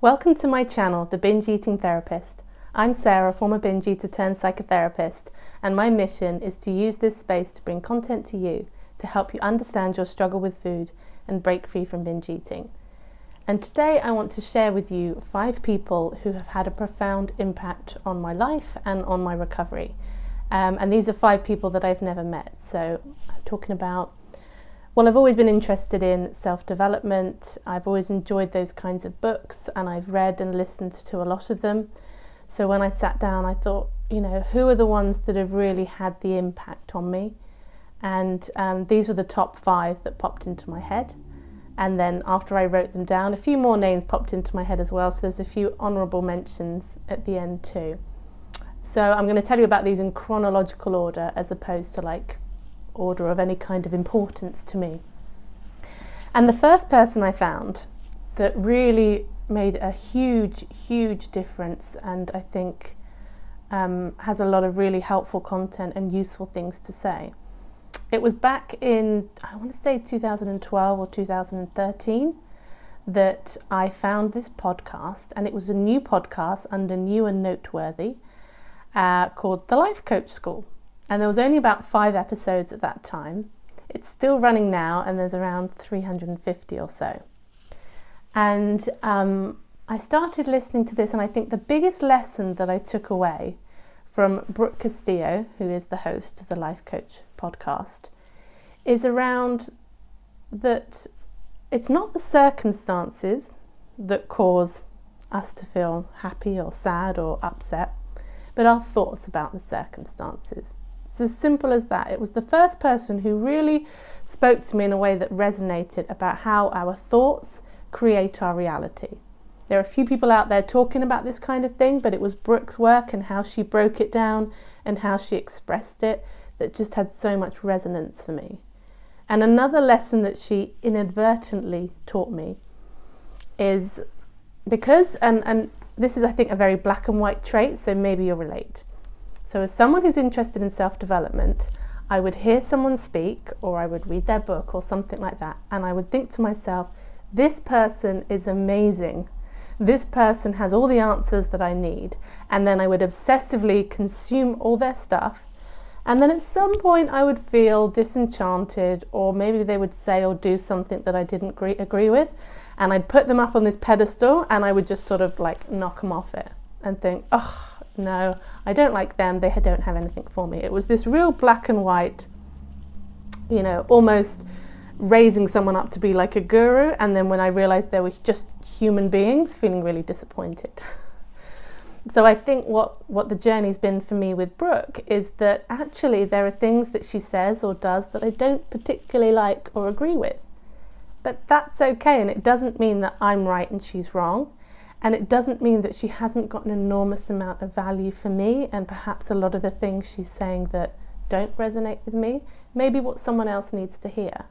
Welcome to my channel, The Binge Eating Therapist. I'm Sarah, former binge eater turned psychotherapist, and my mission is to use this space to bring content to you to help you understand your struggle with food and break free from binge eating. And today I want to share with you 5 people who have had a profound impact on my life and on my recovery. And these are 5 people that I've never met. So I'm talking about, well, I've always been interested in self-development. I've always enjoyed those kinds of books, and I've read and listened to a lot of them. So when I sat down, I thought, who are the ones that have really had the impact on me? And these were the top 5 that popped into my head. And then after I wrote them down, a few more names popped into my head as well. So there's a few honourable mentions at the end too. So I'm going to tell you about these in chronological order as opposed to order of any kind of importance to me. And the first person I found that really made a huge difference, and I think has a lot of really helpful content and useful things to say. It was back in, I want to say 2012 or 2013 that I found this podcast, and it was a new podcast under New and Noteworthy called The Life Coach School. And there was only about 5 episodes at that time. It's still running now, and there's around 350 or so. And I started listening to this, and I think the biggest lesson that I took away from Brooke Castillo, who is the host of the Life Coach podcast, is around that it's not the circumstances that cause us to feel happy or sad or upset, but our thoughts about the circumstances. It's as simple as that. It was the first person who really spoke to me in a way that resonated about how our thoughts create our reality. There are a few people out there talking about this kind of thing, but it was Brooke's work and how she broke it down and how she expressed it that just had so much resonance for me. And another lesson that she inadvertently taught me is because, and this is, I think, a very black and white trait, so maybe you'll relate. So as someone who's interested in self-development, I would hear someone speak, or I would read their book or something like that, and I would think to myself, this person is amazing. This person has all the answers that I need. And then I would obsessively consume all their stuff. And then at some point I would feel disenchanted, or maybe they would say or do something that I didn't agree with. And I'd put them up on this pedestal, and I would just sort of knock them off it and think, oh, no, I don't like them. They don't have anything for me. It was this real black and white, almost raising someone up to be like a guru, and then when I realized they were just human beings, feeling really disappointed. So I think what the journey's been for me with Brooke is that actually there are things that she says or does that I don't particularly like or agree with. But that's okay, and it doesn't mean that I'm right and she's wrong, and it doesn't mean that she hasn't got an enormous amount of value for me, and perhaps a lot of the things she's saying that don't resonate with me, maybe what someone else needs to hear.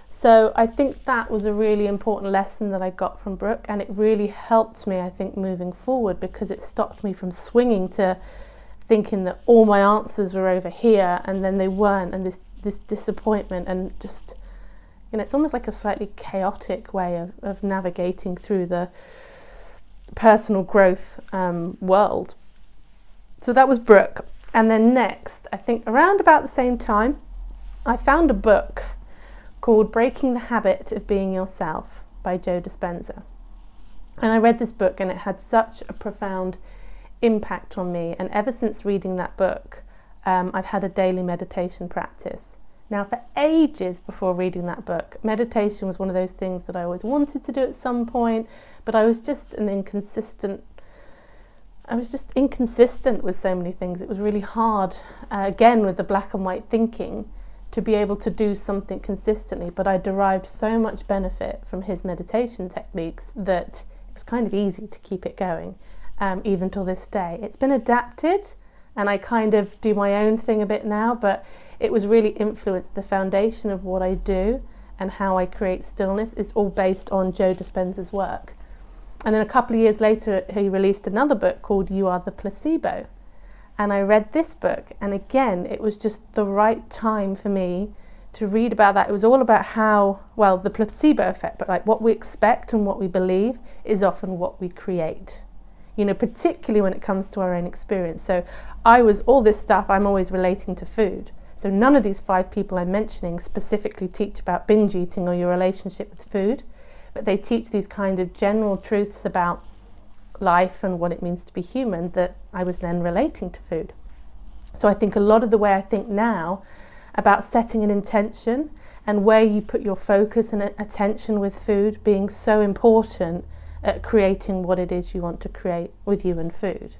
So I think that was a really important lesson that I got from Brooke, and it really helped me, I think, moving forward, because it stopped me from swinging to thinking that all my answers were over here and then they weren't, and this disappointment, and just, it's almost like a slightly chaotic way of navigating through the personal growth world. So that was Brooke. And then next, I think around about the same time, I found a book called Breaking the Habit of Being Yourself by Joe Dispenza. And I read this book, and it had such a profound impact on me. And ever since reading that book, I've had a daily meditation practice. Now, for ages before reading that book, meditation was one of those things that I always wanted to do at some point, but I was just inconsistent with so many things. It was really hard, again, with the black and white thinking, to be able to do something consistently, but I derived so much benefit from his meditation techniques that it was kind of easy to keep it going, even till this day. It's been adapted, and I kind of do my own thing a bit now, but it was really influenced. The foundation of what I do and how I create stillness is all based on Joe Dispenza's work. And then a couple of years later, he released another book called You Are the Placebo. And I read this book, and again, it was just the right time for me to read about that. It was all about how, well, the placebo effect, but like what we expect and what we believe is often what we create, you know, particularly when it comes to our own experience. So all this stuff I'm always relating to food. So none of these 5 people I'm mentioning specifically teach about binge eating or your relationship with food, but they teach these kind of general truths about life and what it means to be human that I was then relating to food. So I think a lot of the way I think now about setting an intention and where you put your focus and attention with food being so important at creating what it is you want to create with you and food.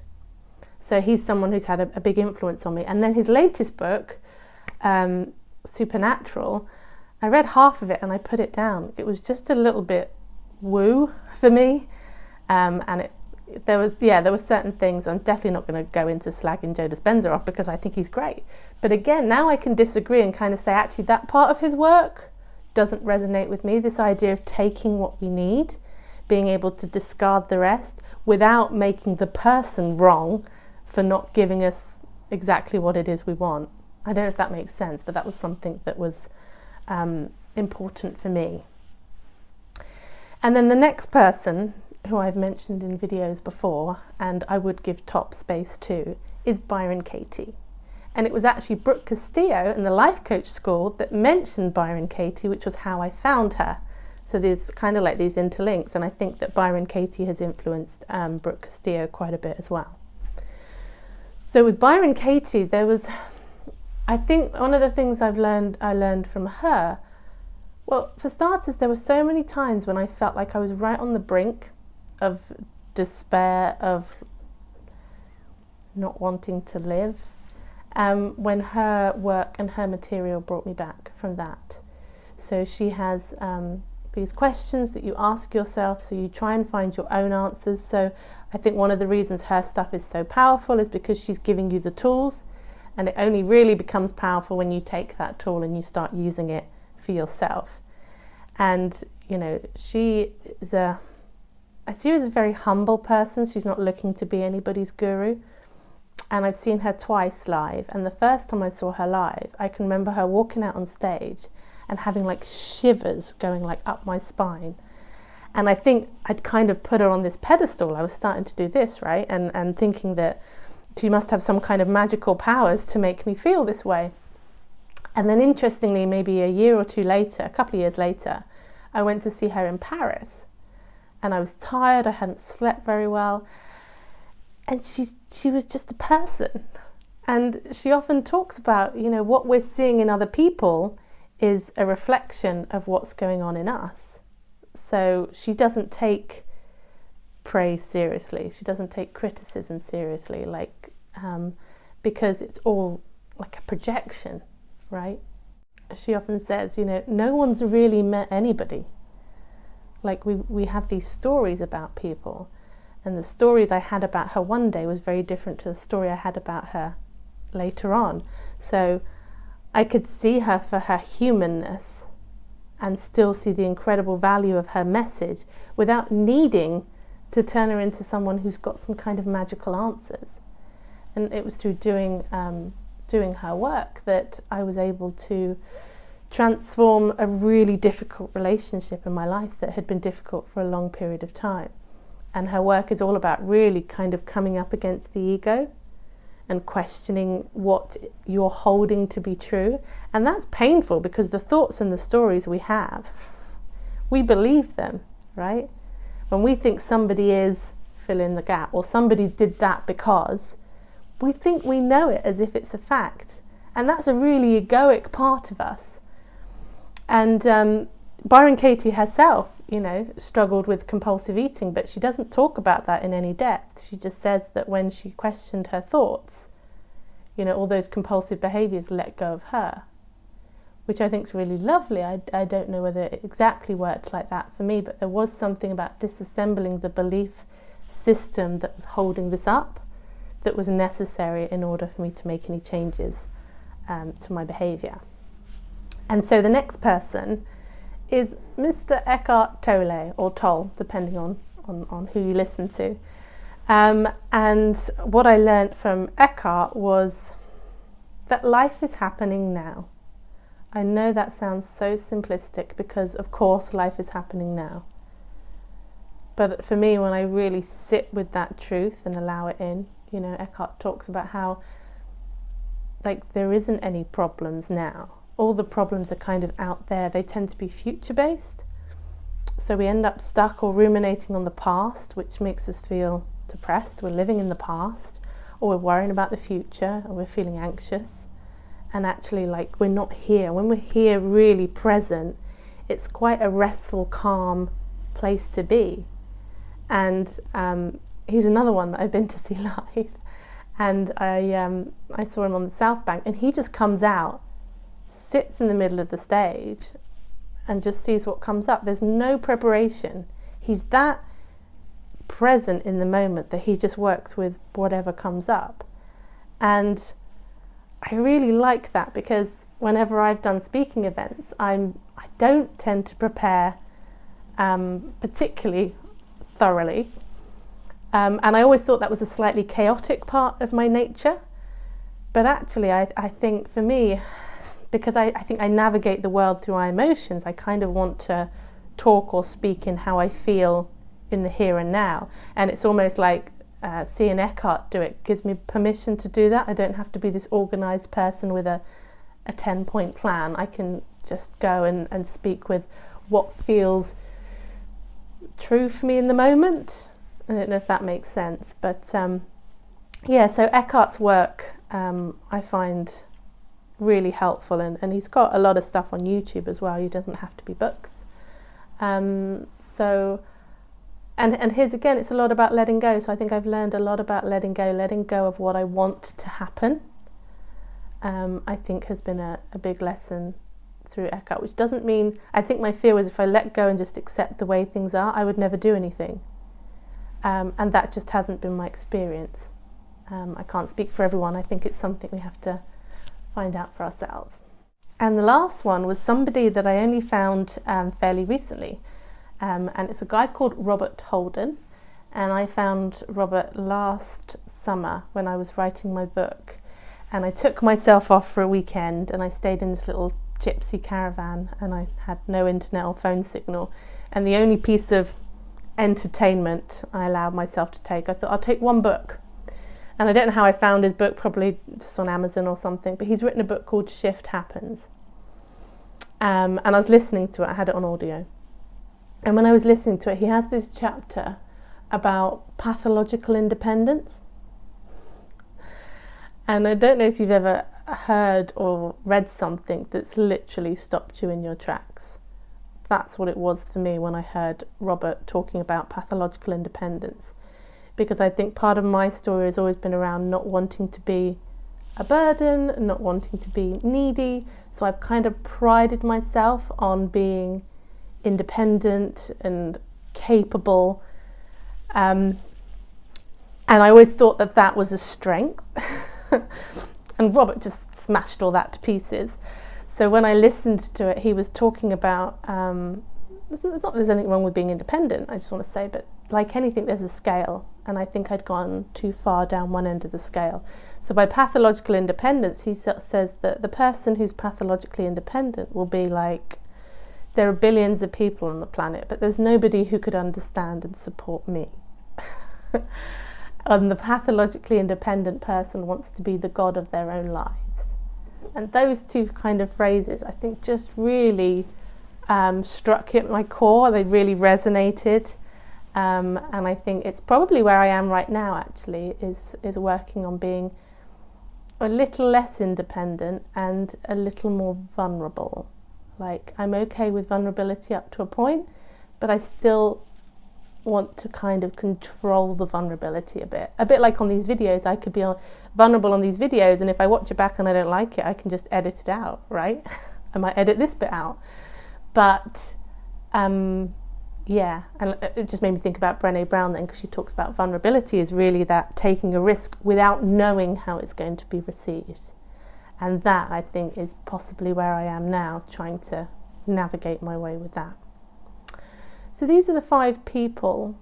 So he's someone who's had a big influence on me. And then his latest book, Supernatural, I read half of it and I put it down. It was just a little bit woo for me, and there were certain things. I'm definitely not going to go into slagging Joe Dispenza off because I think he's great. But again, now I can disagree and kind of say, actually, that part of his work doesn't resonate with me. This idea of taking what we need, being able to discard the rest without making the person wrong for not giving us exactly what it is we want. I don't know if that makes sense, but that was something that was important for me. And then the next person, who I've mentioned in videos before, and I would give top space to, is Byron Katie. And it was actually Brooke Castillo in the Life Coach School that mentioned Byron Katie, which was how I found her. So there's kind of like these interlinks, and I think that Byron Katie has influenced Brooke Castillo quite a bit as well. So with Byron Katie, I think one of the things I learned from her, well, for starters, there were so many times when I felt like I was right on the brink of despair, of not wanting to live, when her work and her material brought me back from that. So she has these questions that you ask yourself, so you try and find your own answers. So I think one of the reasons her stuff is so powerful is because she's giving you the tools, and it only really becomes powerful when you take that tool and you start using it for yourself. And, you know, she was a very humble person. She's not looking to be anybody's guru. And I've seen her twice live. And the first time I saw her live, I can remember her walking out on stage and having like shivers going like up my spine. And I think I'd kind of put her on this pedestal. I was starting to do this, right? And thinking that she must have some kind of magical powers to make me feel this way. And then interestingly, maybe a year or two later, a couple of years later, I went to see her in Paris. And I was tired, I hadn't slept very well. And she was just a person. And she often talks about, you know, what we're seeing in other people is a reflection of what's going on in us. So she doesn't take praise seriously. She doesn't take criticism seriously, because it's all like a projection, right? She often says, you know, no one's really met anybody. Like we have these stories about people, and the stories I had about her one day was very different to the story I had about her later on. So I could see her for her humanness and still see the incredible value of her message without needing to turn her into someone who's got some kind of magical answers. And it was through doing her work that I was able to transform a really difficult relationship in my life that had been difficult for a long period of time. And her work is all about really kind of coming up against the ego and questioning what you're holding to be true. And that's painful because the thoughts and the stories we have, we believe them, right? When we think somebody is, fill in the gap, or somebody did that because, we think we know it as if it's a fact. And that's a really egoic part of us. And Byron Katie herself, you know, struggled with compulsive eating, but she doesn't talk about that in any depth. She just says that when she questioned her thoughts, you know, all those compulsive behaviours let go of her, which I think is really lovely. I don't know whether it exactly worked like that for me, but there was something about disassembling the belief system that was holding this up that was necessary in order for me to make any changes to my behaviour. And so the next person is Mr. Eckhart Tolle, or Tolle, depending on who you listen to. And what I learned from Eckhart was that life is happening now. I know that sounds so simplistic because, of course, life is happening now. But for me, when I really sit with that truth and allow it in, you know, Eckhart talks about how, like, there isn't any problems now. All the problems are kind of out there. They tend to be future-based. So we end up stuck or ruminating on the past, which makes us feel depressed. We're living in the past, or we're worrying about the future, or we're feeling anxious. And actually, like, we're not here. When we're here, really present, it's quite a restful, calm place to be. And he's another one that I've been to see live. And I saw him on the South Bank, and he just comes out, sits in the middle of the stage, and just sees what comes up. There's no preparation. He's that present in the moment that he just works with whatever comes up. And I really like that, because whenever I've done speaking events, I don't tend to prepare particularly thoroughly. And I always thought that was a slightly chaotic part of my nature. But actually, I think for me, because I think I navigate the world through my emotions, I kind of want to talk or speak in how I feel in the here and now. And it's almost like seeing Eckhart do it gives me permission to do that. I don't have to be this organised person with a 10-point plan. I can just go and speak with what feels true for me in the moment. I don't know if that makes sense, but so Eckhart's work I find really helpful, and he's got a lot of stuff on YouTube as well. It doesn't have to be books. And his, again, it's a lot about letting go. So I think I've learned a lot about letting go of what I want to happen. I think has been a big lesson through Eckhart, which doesn't mean, I think my fear was if I let go and just accept the way things are, I would never do anything. And that just hasn't been my experience. I can't speak for everyone. I think it's something we have to find out for ourselves. And the last one was somebody that I only found fairly recently. And it's a guy called Robert Holden. And I found Robert last summer when I was writing my book. And I took myself off for a weekend, and I stayed in this little gypsy caravan, and I had no internet or phone signal. And the only piece of entertainment I allowed myself to take, I thought I'll take one book. And I don't know how I found his book, probably just on Amazon or something, but he's written a book called Shift Happens. And I was listening to it, I had it on audio. And when I was listening to it, he has this chapter about pathological independence. And I don't know if you've ever heard or read something that's literally stopped you in your tracks. That's what it was for me when I heard Robert talking about pathological independence. Because I think part of my story has always been around not wanting to be a burden, not wanting to be needy. So I've kind of prided myself on being independent and capable. And I always thought that that was a strength. And Robert just smashed all that to pieces. So when I listened to it, he was talking about, not that there's anything wrong with being independent, I just want to say, but like anything, there's a scale. And I think I'd gone too far down one end of the scale. So by pathological independence, he says that the person who's pathologically independent will be like, there are billions of people on the planet, but there's nobody who could understand and support me. And the pathologically independent person wants to be the god of their own lives. And those two kind of phrases, I think, just really struck at my core. They really resonated. And I think it's probably where I am right now, actually, is working on being a little less independent and a little more vulnerable. Like, I'm okay with vulnerability up to a point, but I still want to kind of control the vulnerability a bit like on these videos. I could be vulnerable on these videos, and if I watch it back and I don't like it, I can just edit it out, right? I might edit this bit out, but and it just made me think about Brene Brown then, because she talks about vulnerability is really that taking a risk without knowing how it's going to be received. And that, I think, is possibly where I am now, trying to navigate my way with that. So these are the 5 people.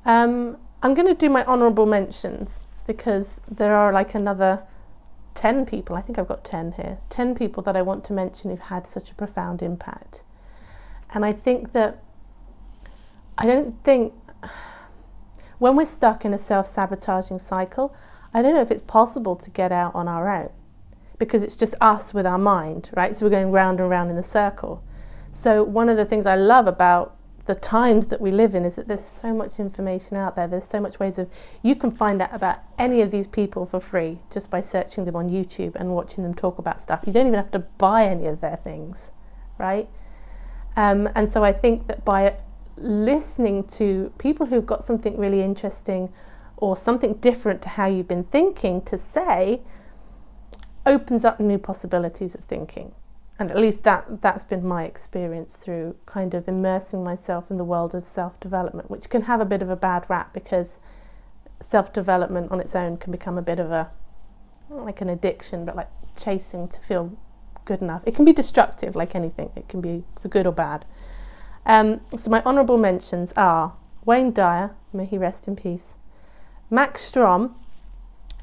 I'm going to do my honourable mentions, because there are like another 10 people, I think I've got 10 here, 10 people that I want to mention who've had such a profound impact. And I think that, I don't think, when we're stuck in a self-sabotaging cycle, I don't know if it's possible to get out on our own, because it's just us with our mind, right? So we're going round and round in a circle. So one of the things I love about the times that we live in is that there's so much information out there. There's so much ways of, you can find out about any of these people for free just by searching them on YouTube and watching them talk about stuff. You don't even have to buy any of their things, right? And so I think that by listening to people who've got something really interesting or something different to how you've been thinking to say, opens up new possibilities of thinking. And at least that's been my experience through kind of immersing myself in the world of self-development, which can have a bit of a bad rap because self-development on its own can become a bit of a, not like an addiction, but like chasing to feel good enough. It can be destructive like anything. It can be for good or bad. So my honourable mentions are Wayne Dyer, may he rest in peace, Max Strom,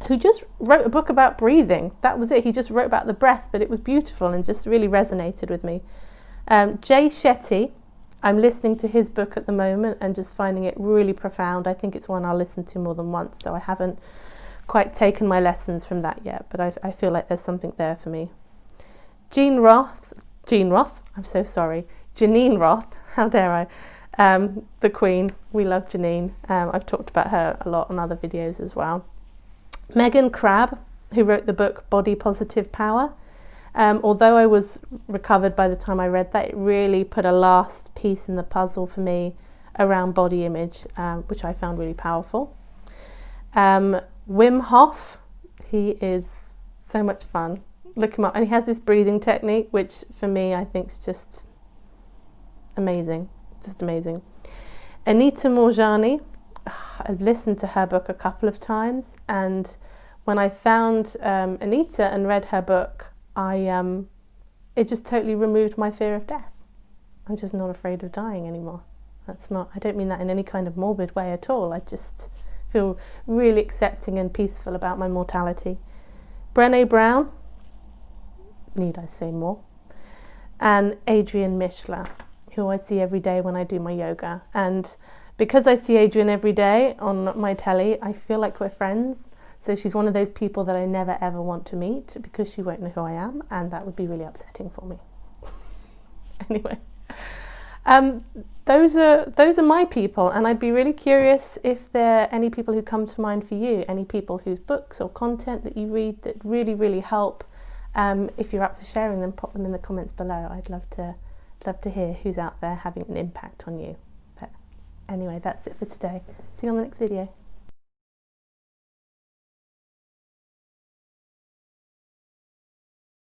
who just wrote a book about breathing. That was it. He just wrote about the breath, but it was beautiful and just really resonated with me. Shetty, I'm listening to his book at the moment and just finding it really profound. I think it's one I'll listen to more than once, so I haven't quite taken my lessons from that yet, but I feel like there's something there for me. Geneen Roth, I'm so sorry. Geneen Roth, how dare I? The Queen, we love Geneen. I've talked about her a lot on other videos as well. Crabbe, who wrote the book Body Positive Power. Although I was recovered by the time I read that, it really put a last piece in the puzzle for me around body image, which I found really powerful. Wim Hoff, he is so much fun. Look him up. And he has this breathing technique, which for me I think is just amazing. Just amazing. Anita Moorjani, I've listened to her book a couple of times, and when I found Anita and read her book, it just totally removed my fear of death. I'm just not afraid of dying anymore. I don't mean that in any kind of morbid way at all. I just feel really accepting and peaceful about my mortality. Brene Brown, need I say more? And Adriene Mishler, who I see every day when I do my yoga. And because I see Adriene every day on my telly, I feel like we're friends. So she's one of those people that I never ever want to meet because she won't know who I am, and that would be really upsetting for me. Anyway, those are my people, and I'd be really curious if there are any people who come to mind for you, any people whose books or content that you read that really, really help. If you're up for sharing them, pop them in the comments below. I'd love to hear who's out there having an impact on you. But anyway, that's it for today. See you on the next video.